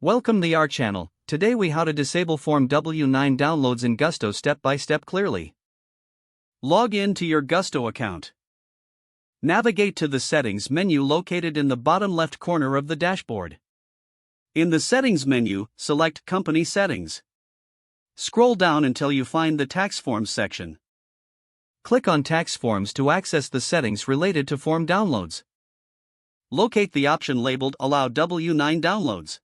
Welcome to our channel. Today we how to disable Form W-9 downloads in Gusto step by step clearly. Log in to your Gusto account. Navigate to the Settings menu located in the bottom left corner of the dashboard. In the Settings menu, select Company Settings. Scroll down until you find the Tax Forms section. Click on Tax Forms to access the settings related to form downloads. Locate the option labeled Allow W-9 downloads.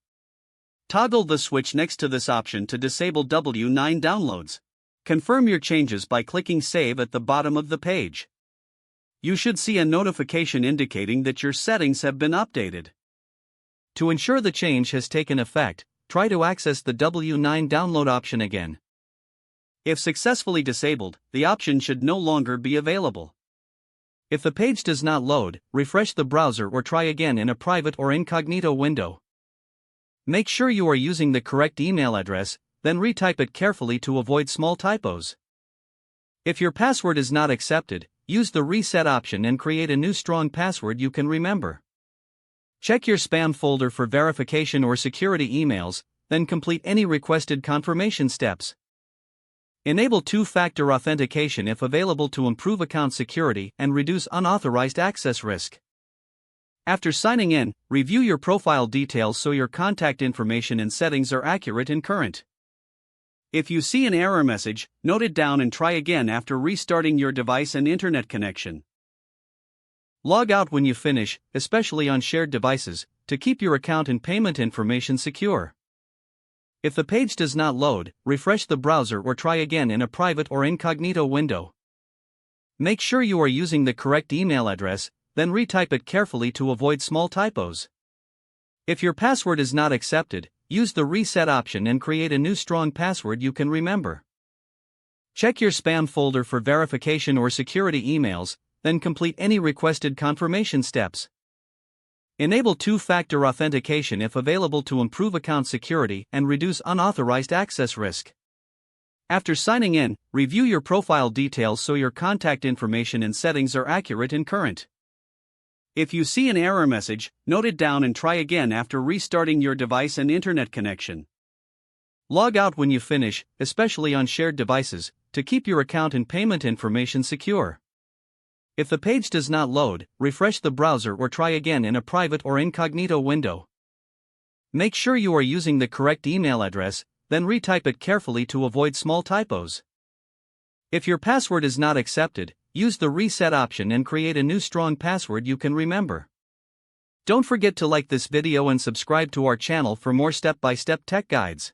Toggle the switch next to this option to disable W-9 downloads. Confirm your changes by clicking Save at the bottom of the page. You should see a notification indicating that your settings have been updated. To ensure the change has taken effect, try to access the W-9 download option again. If successfully disabled, the option should no longer be available. If the page does not load, refresh the browser or try again in a private or incognito window. Make sure you are using the correct email address, then retype it carefully to avoid small typos. If your password is not accepted, use the reset option and create a new strong password you can remember. Check your spam folder for verification or security emails, then complete any requested confirmation steps. Enable two-factor authentication if available to improve account security and reduce unauthorized access risk. After signing in, review your profile details so your contact information and settings are accurate and current. If you see an error message, note it down and try again after restarting your device and internet connection. Log out when you finish, especially on shared devices, to keep your account and payment information secure. If the page does not load, refresh the browser or try again in a private or incognito window. Make sure you are using the correct email address, then retype it carefully to avoid small typos. If your password is not accepted, use the reset option and create a new strong password you can remember. Check your spam folder for verification or security emails, then complete any requested confirmation steps. Enable two-factor authentication if available to improve account security and reduce unauthorized access risk. After signing in, review your profile details so your contact information and settings are accurate and current. If you see an error message, note it down and try again after restarting your device and internet connection. Log out when you finish, especially on shared devices, to keep your account and payment information secure. If the page does not load, refresh the browser or try again in a private or incognito window. Make sure you are using the correct email address, then retype it carefully to avoid small typos. If your password is not accepted, use the reset option and create a new strong password you can remember. Don't forget to like this video and subscribe to our channel for more step-by-step tech guides.